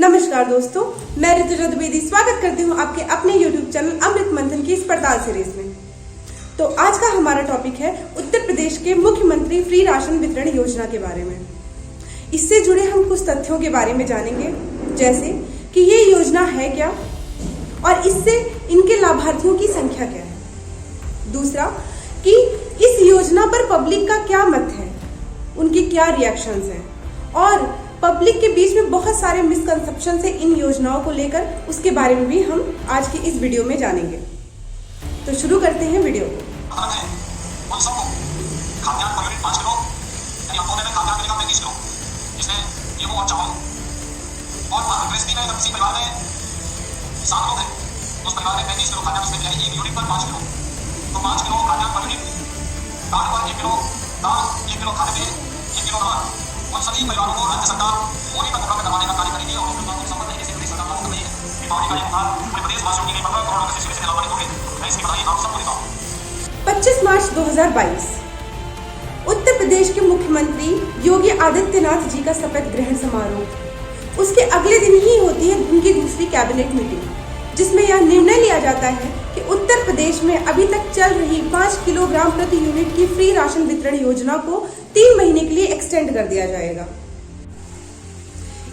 नमस्कार दोस्तों, मैं ऋतुजा द्विवेदी स्वागत करती हूँ आपके अपने YouTube चैनल अमृत मंथन की इस पड़ताल सीरीज में। तो आज का हमारा टॉपिक है उत्तर प्रदेश के मुख्यमंत्री फ्री राशन वितरण योजना के बारे में। इससे जुड़े हम कुछ तथ्यों के बारे में जानेंगे, जैसे कि ये योजना है क्या और इससे इनके लाभार्थियों की संख्या क्या है। दूसरा, कि इस योजना पर पब्लिक का क्या मत है, उनकी क्या रिएक्शंस हैं, और पब्लिक के बीच में बहुत सारे मिसकंसेप्शन है इन योजनाओं को लेकर, उसके बारे में भी हम आज की इस वीडियो में जानेंगे। तो शुरू करते हैं वीडियो को। खाद्यान्न पर यूनिट 5 किलो, यानी अंत्योदय में खाद्यान्न मिलेगा 35 किलो, जिसमें गेहूं और चावल। और गृहस्थी में अगर किसी परिवार में 7 लोग हैं तो उस परिवार में 35 किलो खाद्यान्न उसमें मिलेगी, एक यूनिट पर 5 किलो। तो 5 किलो खाद्यान्न पर यूनिट, दाल पर 1 किलो दाल, 1 किलो खाद्य तेल, 1 किलो नमक। उन सभी परिवारों को राज्य सरकार मोदी तक उपलब्ध करवाने का कार्य करेगी और इस योजना को सफल तरीके से प्रदेश सरकार लागू कर रही है। दीपावली का ये त्योहार पूरे प्रदेशवासियों के लिए 15 करोड़ रुपए से सीधे लाभान्वित होंगे। मैं इसकी बधाई आप सबको देता हूं। 25 मार्च 2022 उत्तर प्रदेश के मुख्यमंत्री योगी आदित्यनाथ जी का शपथ ग्रहण समारोह। उसके अगले दिन ही होती है उनकी दूसरी कैबिनेट मीटिंग, जिसमें यह निर्णय लिया जाता है कि उत्तर प्रदेश में अभी तक चल रही 5 किलोग्राम प्रति यूनिट की फ्री राशन वितरण योजना को 3 महीने के लिए एक्सटेंड कर दिया जाएगा।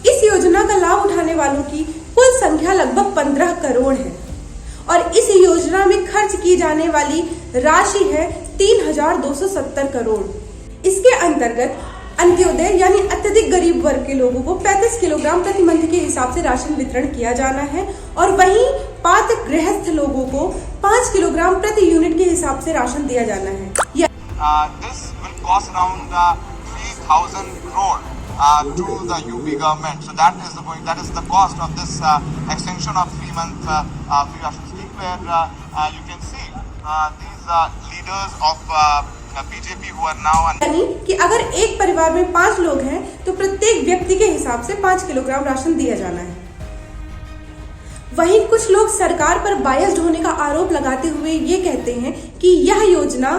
इस योजना का लाभ उठाने वालों की कुल संख्या लगभग 15 करोड़ है और इस योजना में खर्च की जाने वाली राशि है 3,270 करोड़। इसके अंतर्गत अंत्योदय यानी अत्यधिक गरीब वर्ग के लोगों को 35 किलोग्राम प्रति मंथ के हिसाब से राशन वितरण किया जाना है और वहीं पात्र गृहस्थ लोगों को 5 किलोग्राम प्रति यूनिट के हिसाब से राशन दिया जाना है। This will cost around 3,000 crore to the UP government. So that is the point. That is the cost of this extension of 3-month free ration scheme, where you can see these leaders of BJP who are now. यानी कि अगर एक परिवार में 5 लोग हैं तो प्रत्येक व्यक्ति के हिसाब से 5 किलोग्राम राशन दिया जाना है। वहीं कुछ लोग सरकार पर बायस्ड होने का आरोप लगाते हुए ये कहते हैं कि यह योजना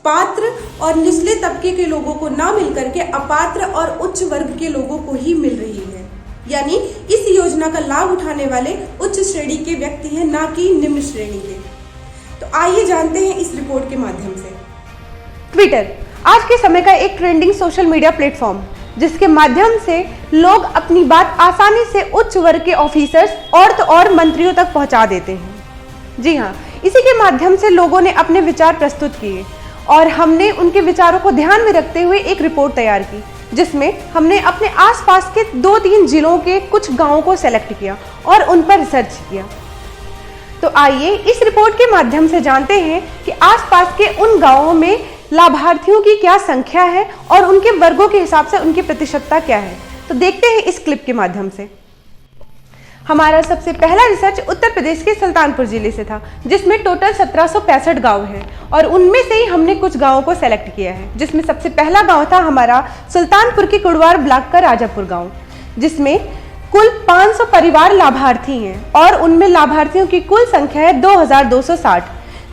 पात्र और निचले तबके के लोगों को ना मिलकर के अपात्र और उच्च वर्ग के लोगों को ही मिल रही है। यानी इस योजना का लाभ उठाने वाले उच्च श्रेणी के व्यक्ति हैं, ना कि निम्न श्रेणी के। तो आइए जानते हैं इस रिपोर्ट के माध्यम से। ट्विटर आज के समय का एक ट्रेंडिंग सोशल मीडिया प्लेटफॉर्म, जिसके माध्यम से लोग अपनी बात आसानी से उच्च वर्ग के ऑफिसर्स और मंत्रियों तक पहुंचा देते हैं। जी हाँ, इसी के माध्यम से लोगों ने अपने विचार प्रस्तुत किए और हमने उनके विचारों को ध्यान में रखते हुए एक रिपोर्ट तैयार की, जिसमें हमने अपने आसपास के 2-3 जिलों के कुछ गांवों को सेलेक्ट किया और उन पर रिसर्च किया। तो आइए इस रिपोर्ट के माध्यम से जानते हैं कि आसपास के उन गांवों में लाभार्थियों की क्या संख्या है और उनके वर्गों के हिसाब से उनकी प्रतिशतता क्या है। तो देखते हैं इस क्लिप के माध्यम से। हमारा सबसे पहला रिसर्च उत्तर प्रदेश के सुल्तानपुर जिले से था, जिसमें टोटल 1765 गांव हैं और उनमें से ही हमने कुछ गांवों को सेलेक्ट किया है, जिसमें सबसे पहला गांव था हमारा सुल्तानपुर के कुड़वार ब्लॉक का राजापुर गांव, जिसमें कुल 500 परिवार लाभार्थी हैं और उनमें लाभार्थियों की कुल संख्या है 2,260,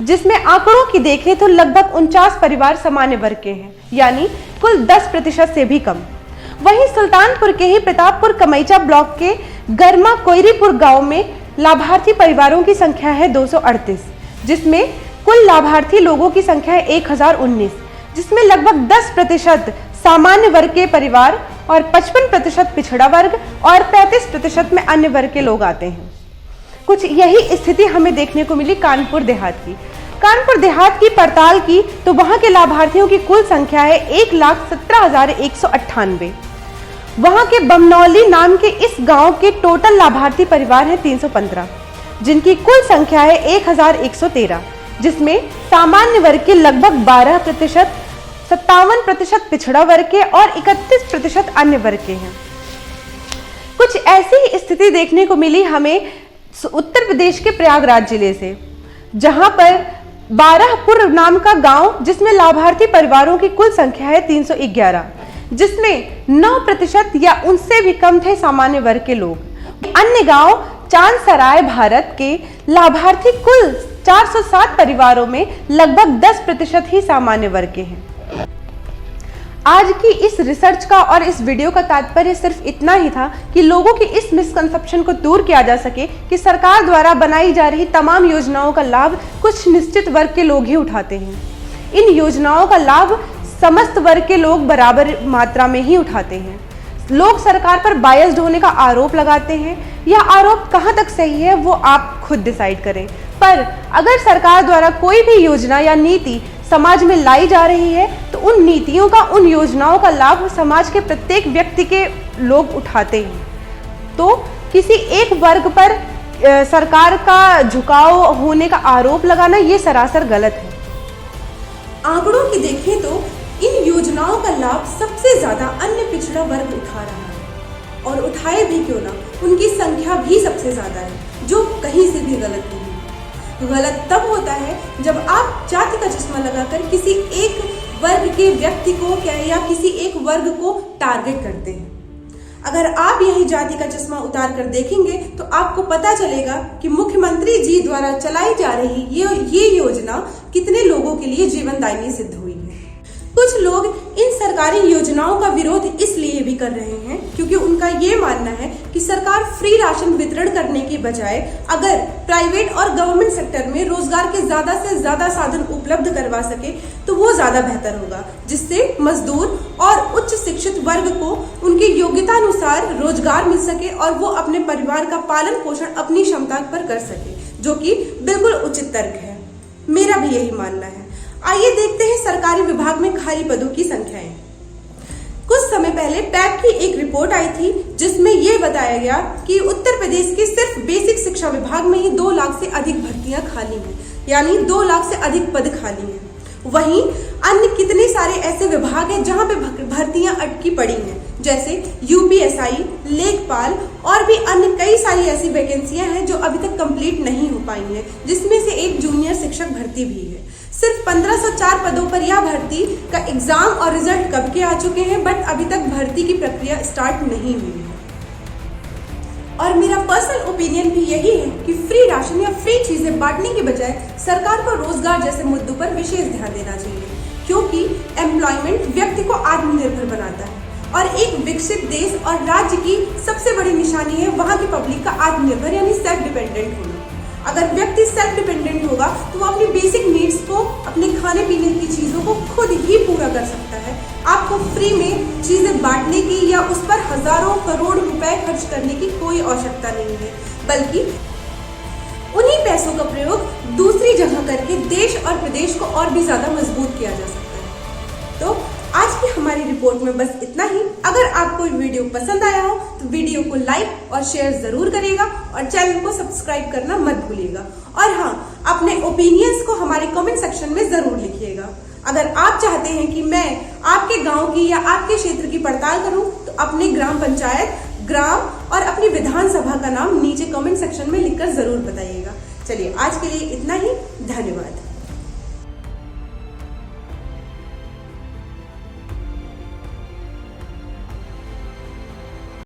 जिसमें आंकड़ों की देखें तो लगभग 49 परिवार सामान्य वर्ग के हैं, यानी कुल 10% से भी कम। वहीं सुल्तानपुर के ही प्रतापपुर कमैचा ब्लॉक के गरमा कोयरीपुर गांव में लाभार्थी परिवारों की संख्या है 238, जिसमें कुल लाभार्थी लोगों की संख्या है 1019, जिसमें लगभग 10% सामान्य वर्ग के परिवार और 55% पिछड़ा वर्ग और 35% में अन्य वर्ग के लोग आते हैं। कुछ यही स्थिति हमें देखने को मिली कानपुर देहात की। कानपुर देहात की पड़ताल की तो वहां के लाभार्थियों की कुल संख्या है 1,17,198। वहां के बमनौली नाम के इस गांव के टोटल लाभार्थी परिवार हैं 315, जिनकी कुल संख्या है 1,113, जिसमें सामान्य वर्ग के लगभग 12%, 57% पिछड़ा वर्ग के और 31% अन्य वर्ग के हैं। कुछ ऐसी स्थिति देखने को मिली हमें उत्तर प्रदेश के प्रयागराज जिले से, जहां पर बारहपुर नाम का गांव, जिसमें लाभार्थी परिवारों की कुल संख्या है 311, जिसमें 9% या उनसे भी कम थे सामान्य वर्ग के लोग। अन्य गांव चांदसराय भारत के लाभार्थी कुल 407 परिवारों में लगभग 10% ही सामान्य वर्ग के हैं। आज की इस रिसर्च का और इस वीडियो का तात्पर्य सिर्फ इतना ही था कि लोगों की इस मिसकंसेप्शन को दूर किया जा सके कि सरकार द्वारा बनाई जा रही तमाम योजनाओं का लाभ कुछ निश्चित वर्ग के लोग ही उठाते हैं। इन योजनाओं का लाभ समस्त वर्ग के लोग बराबर मात्रा में ही उठाते हैं। लोग सरकार पर बायस्ड होने का आरोप लगाते हैं। यह आरोप कहां तक सही है वो आप खुद डिसाइड करें। पर अगर सरकार द्वारा कोई भी योजना या नीति समाज में लाई जा रही है तो उन नीतियों का, उन योजनाओं का लाभ समाज के प्रत्येक व्यक्ति के लोग उठाते हैं। तो किसी एक वर्ग पर सरकार का झुकाव होने का आरोप लगाना ये सरासर गलत है। आंकड़ों की देखें तो इन योजनाओं का लाभ सबसे ज्यादा अन्य पिछड़ा वर्ग उठा रहा है, और उठाए भी क्यों ना, उनकी संख्या भी सबसे ज्यादा है, जो कहीं से भी गलत नहीं। गलत तब होता है जब आप जाति का चश्मा लगाकर किसी एक वर्ग के व्यक्ति को या किसी एक वर्ग को टारगेट करते हैं। अगर आप यही जाति का चश्मा उतार कर देखेंगे तो आपको पता चलेगा कि मुख्यमंत्री जी द्वारा चलाई जा रही ये योजना कितने लोगों के लिए जीवनदायिनी सिद्ध हुई है। कुछ लोग इन सरकारी योजनाओं का विरोध इसलिए भी कर रहे हैं क्योंकि उनका ये मानना है कि सरकार फ्री राशन वितरण करने की बजाय अगर प्राइवेट और गवर्नमेंट सेक्टर में रोजगार के ज्यादा से ज्यादा साधन उपलब्ध करवा सके तो वो ज्यादा बेहतर होगा, जिससे मजदूर और उच्च शिक्षित वर्ग को उनकी योग्यता अनुसार रोजगार मिल सके और वो अपने परिवार का पालन पोषण अपनी क्षमता पर कर सके, जो कि बिल्कुल उचित तर्क है। मेरा भी यही मानना है। आइए देखते हैं सरकारी विभाग में खाली पदों की संख्याएं। कुछ समय पहले पैक की एक रिपोर्ट आई थी जिसमें यह बताया गया कि उत्तर प्रदेश के सिर्फ बेसिक शिक्षा विभाग में ही 2 लाख से अधिक भर्तियां खाली हैं, यानी 2 लाख से अधिक पद खाली हैं। वहीं अन्य कितने सारे ऐसे विभाग हैं जहां पे भर्तियां अटकी पड़ी हैं, जैसे यूपीएसआई, लेखपाल और भी अन्य कई सारी ऐसी वैकेंसियां हैं जो अभी तक कंप्लीट नहीं हो पाई हैं, जिसमें से एक जूनियर शिक्षक भर्ती भी है। सिर्फ 1504 पदों पर यह भर्ती का एग्जाम और रिजल्ट कब के आ चुके हैं, बट अभी तक भर्ती की प्रक्रिया स्टार्ट नहीं हुई है। और मेरा पर्सनल ओपिनियन भी यही है कि फ्री राशन या फ्री चीजें बांटने के बजाय सरकार को रोजगार जैसे मुद्दों पर विशेष ध्यान देना चाहिए, क्योंकि एम्प्लॉयमेंट व्यक्ति को आत्मनिर्भर बनाता है और एक विकसित देश और राज्य की सबसे बड़ी निशानी है वहां की पब्लिक का आत्मनिर्भर यानी सेल्फ डिपेंडेंट होना। अगर व्यक्ति सेल्फ डिपेंडेंट होगा तो वो अपनी बेसिक नीड्स को, अपने खाने पीने की चीजों को खुद ही पूरा कर सकता है। आपको फ्री में चीजें बांटने की या उस पर हजारों करोड़ रुपए खर्च करने की कोई आवश्यकता नहीं है, बल्कि उन्हीं पैसों का प्रयोग दूसरी जगह करके देश और प्रदेश को और भी ज्यादा मजबूत किया जा सकता है। तो आज की हमारी रिपोर्ट में बस इतना ही। अगर आपको वीडियो पसंद आया हो तो वीडियो को लाइक और शेयर जरूर करिएगा और चैनल को सब्सक्राइब करना मत भूलिएगा। और हाँ, अपने ओपिनियंस को हमारे कमेंट सेक्शन में जरूर लिखिएगा। अगर आप चाहते हैं कि मैं आपके गांव की या आपके क्षेत्र की पड़ताल करूं तो अपने ग्राम पंचायत, ग्राम और अपनी विधानसभा का नाम नीचे कमेंट सेक्शन में लिखकर जरूर बताइएगा। चलिए आज के लिए इतना ही। धन्यवाद।